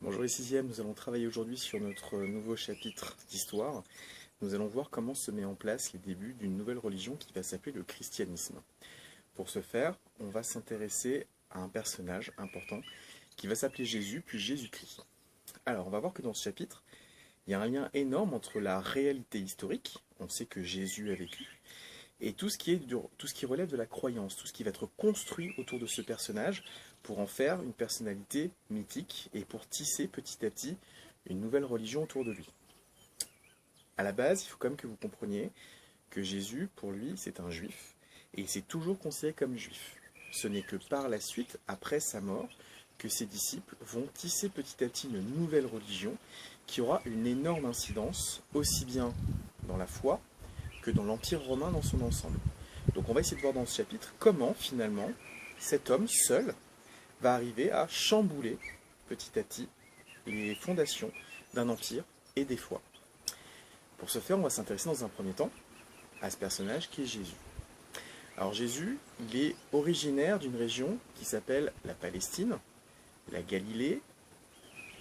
Bonjour les sixièmes, nous allons travailler aujourd'hui sur notre nouveau chapitre d'histoire. Nous allons voir comment se met en place les débuts d'une nouvelle religion qui va s'appeler le christianisme. Pour ce faire, on va s'intéresser à un personnage important qui va s'appeler Jésus, puis Jésus-Christ. Alors, on va voir que dans ce chapitre, il y a un lien énorme entre la réalité historique, on sait que Jésus a vécu, et tout ce qui relève de la croyance, tout ce qui va être construit autour de ce personnage pour en faire une personnalité mythique et pour tisser petit à petit une nouvelle religion autour de lui. À la base, il faut quand même que vous compreniez que Jésus, pour lui, c'est un juif, et il s'est toujours considéré comme juif. Ce n'est que par la suite, après sa mort, que ses disciples vont tisser petit à petit une nouvelle religion qui aura une énorme incidence, aussi bien dans la foi que dans l'Empire romain dans son ensemble. Donc on va essayer de voir dans ce chapitre comment finalement cet homme seul va arriver à chambouler petit à petit les fondations d'un empire et des fois. Pour ce faire, on va s'intéresser dans un premier temps à ce personnage qui est Jésus. Alors Jésus, il est originaire d'une région qui s'appelle la Palestine, la Galilée,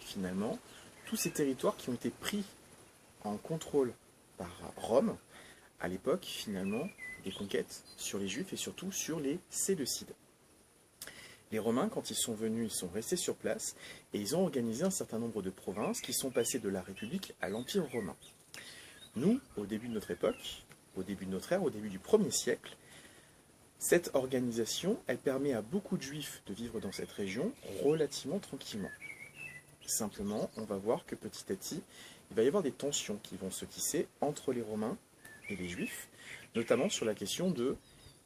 finalement, tous ces territoires qui ont été pris en contrôle par Rome à l'époque, finalement, des conquêtes sur les Juifs et surtout sur les Séleucides. Les Romains, quand ils sont venus, ils sont restés sur place et ils ont organisé un certain nombre de provinces qui sont passées de la République à l'Empire romain. Nous, au début de notre époque, au début de notre ère, au début du 1er siècle, cette organisation, elle permet à beaucoup de Juifs de vivre dans cette région relativement tranquillement. Simplement, on va voir que petit à petit, il va y avoir des tensions qui vont se tisser entre les Romains et les Juifs, notamment sur la question de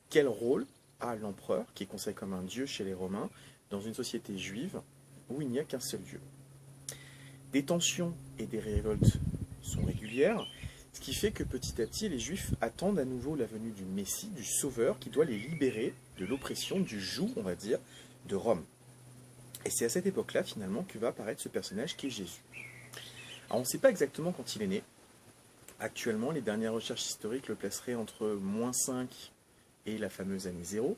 quel rôle a l'empereur, qui est considéré comme un dieu chez les Romains, dans une société juive où il n'y a qu'un seul dieu. Des tensions et des révoltes sont régulières, ce qui fait que petit à petit, les Juifs attendent à nouveau la venue du Messie, du Sauveur, qui doit les libérer de l'oppression, du joug, on va dire, de Rome. Et c'est à cette époque-là, finalement, que va apparaître ce personnage qui est Jésus. Alors, on ne sait pas exactement quand il est né. Actuellement, les dernières recherches historiques le placeraient entre -5 et la fameuse année 0.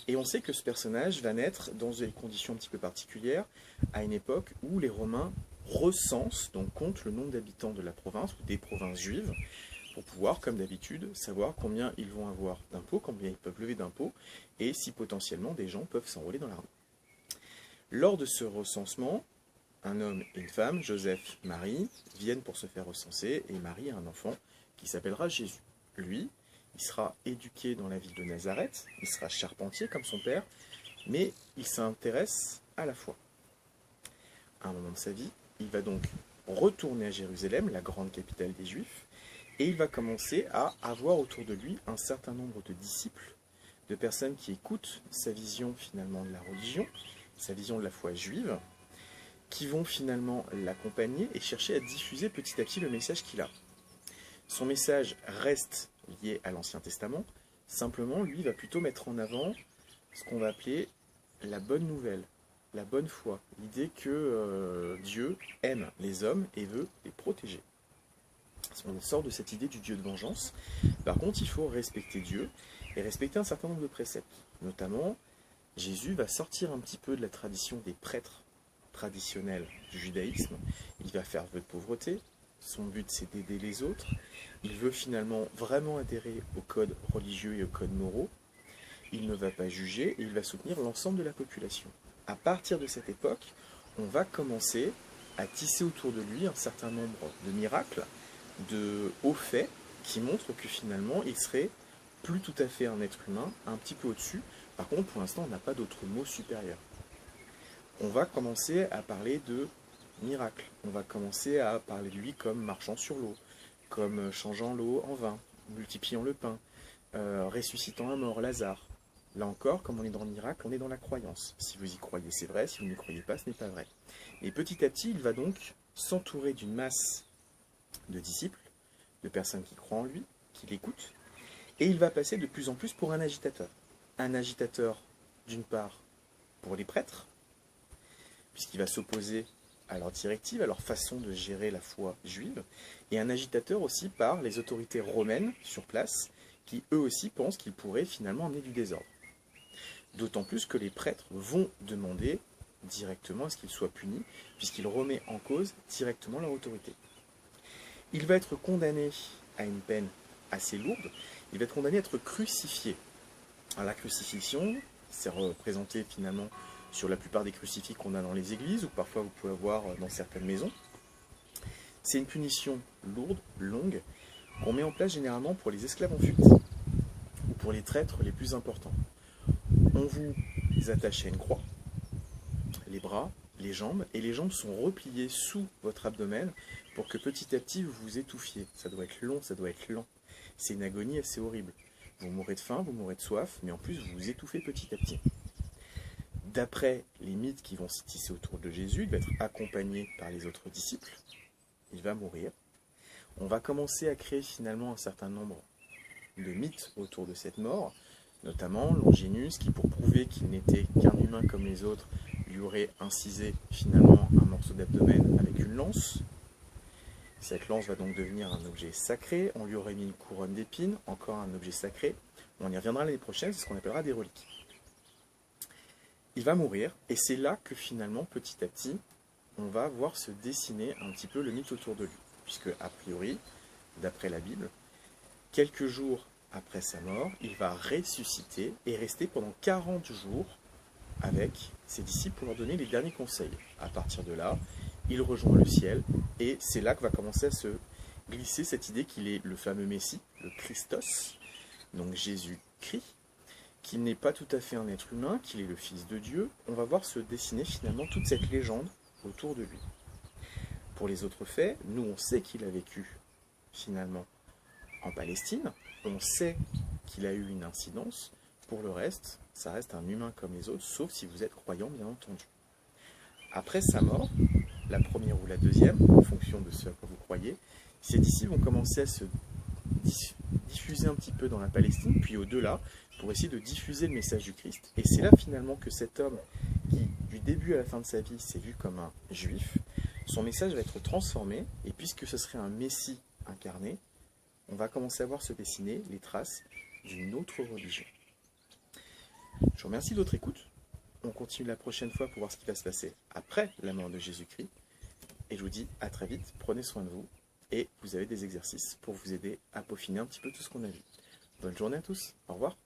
Et on sait que ce personnage va naître dans des conditions un petit peu particulières, à une époque où les Romains recensent, donc comptent le nombre d'habitants de la province ou des provinces juives, pour pouvoir, comme d'habitude, savoir combien ils vont avoir d'impôts, combien ils peuvent lever d'impôts, et si potentiellement des gens peuvent s'enrôler dans l'armée. Lors de ce recensement, un homme et une femme, Joseph, Marie, viennent pour se faire recenser, et Marie a un enfant qui s'appellera Jésus. Lui, il sera éduqué dans la ville de Nazareth, il sera charpentier comme son père, mais il s'intéresse à la foi. À un moment de sa vie, il va donc retourner à Jérusalem, la grande capitale des Juifs, et il va commencer à avoir autour de lui un certain nombre de disciples, de personnes qui écoutent sa vision finalement de la religion, sa vision de la foi juive, qui vont finalement l'accompagner et chercher à diffuser petit à petit le message qu'il a. Son message reste lié à l'Ancien Testament, simplement lui va plutôt mettre en avant ce qu'on va appeler la bonne nouvelle, la bonne foi, l'idée que Dieu aime les hommes et veut les protéger. On sort de cette idée du Dieu de vengeance. Par contre, il faut respecter Dieu et respecter un certain nombre de préceptes. Notamment, Jésus va sortir un petit peu de la tradition des prêtres traditionnel du judaïsme. Il va faire vœu de pauvreté. Son but, c'est d'aider les autres. Il veut finalement vraiment adhérer aux codes religieux et aux codes moraux. Il ne va pas juger et il va soutenir l'ensemble de la population. À partir de cette époque, on va commencer à tisser autour de lui un certain nombre de miracles, de hauts faits qui montrent que finalement, il serait plus tout à fait un être humain, un petit peu au-dessus. Par contre, pour l'instant, on n'a pas d'autre mot supérieur. On va commencer à parler de miracles. On va commencer à parler de lui comme marchant sur l'eau, comme changeant l'eau en vin, multipliant le pain, ressuscitant un mort, Lazare. Là encore, comme on est dans le miracle, on est dans la croyance. Si vous y croyez, c'est vrai. Si vous n'y croyez pas, ce n'est pas vrai. Et petit à petit, il va donc s'entourer d'une masse de disciples, de personnes qui croient en lui, qui l'écoutent, et il va passer de plus en plus pour un agitateur. Un agitateur, d'une part, pour les prêtres, puisqu'il va s'opposer à leurs directives, à leur façon de gérer la foi juive, et un agitateur aussi par les autorités romaines sur place, qui eux aussi pensent qu'ils pourraient finalement amener du désordre. D'autant plus que les prêtres vont demander directement à ce qu'il soit puni, puisqu'il remet en cause directement leur autorité. Il va être condamné à une peine assez lourde, il va être condamné à être crucifié. Alors, la crucifixion, c'est représenté finalement sur la plupart des crucifix qu'on a dans les églises, ou parfois vous pouvez avoir dans certaines maisons. C'est une punition lourde, longue, qu'on met en place généralement pour les esclaves en fuite, ou pour les traîtres les plus importants. On vous attache à une croix, les bras, les jambes, et les jambes sont repliées sous votre abdomen pour que petit à petit vous vous étouffiez. Ça doit être long, ça doit être lent. C'est une agonie assez horrible. Vous mourrez de faim, vous mourrez de soif, mais en plus vous vous étouffez petit à petit. D'après les mythes qui vont s'y tisser autour de Jésus, il va être accompagné par les autres disciples, il va mourir. On va commencer à créer finalement un certain nombre de mythes autour de cette mort, notamment Longinius qui, pour prouver qu'il n'était qu'un humain comme les autres, lui aurait incisé finalement un morceau d'abdomen avec une lance. Cette lance va donc devenir un objet sacré, on lui aurait mis une couronne d'épines, encore un objet sacré. On y reviendra l'année prochaine, c'est ce qu'on appellera des reliques. Il va mourir, et c'est là que finalement, petit à petit, on va voir se dessiner un petit peu le mythe autour de lui. Puisque, a priori, d'après la Bible, quelques jours après sa mort, il va ressusciter et rester pendant 40 jours avec ses disciples pour leur donner les derniers conseils. À partir de là, il rejoint le ciel, et c'est là que va commencer à se glisser cette idée qu'il est le fameux Messie, le Christos, donc Jésus-Christ, qu'il n'est pas tout à fait un être humain, qu'il est le Fils de Dieu. On va voir se dessiner finalement toute cette légende autour de lui. Pour les autres faits, nous on sait qu'il a vécu finalement en Palestine, on sait qu'il a eu une incidence. Pour le reste, ça reste un humain comme les autres, sauf si vous êtes croyant bien entendu. Après sa mort, la première ou la deuxième, en fonction de ce à quoi vous croyez, ces disciples vont commencer à se diffuser un petit peu dans la Palestine, puis au-delà, pour essayer de diffuser le message du Christ. Et c'est là finalement que cet homme, qui du début à la fin de sa vie s'est vu comme un juif, son message va être transformé, et puisque ce serait un Messie incarné, on va commencer à voir se dessiner les traces d'une autre religion. Je vous remercie de votre écoute. On continue la prochaine fois pour voir ce qui va se passer après la mort de Jésus-Christ. Et je vous dis à très vite, prenez soin de vous, et vous avez des exercices pour vous aider à peaufiner un petit peu tout ce qu'on a vu. Bonne journée à tous, au revoir.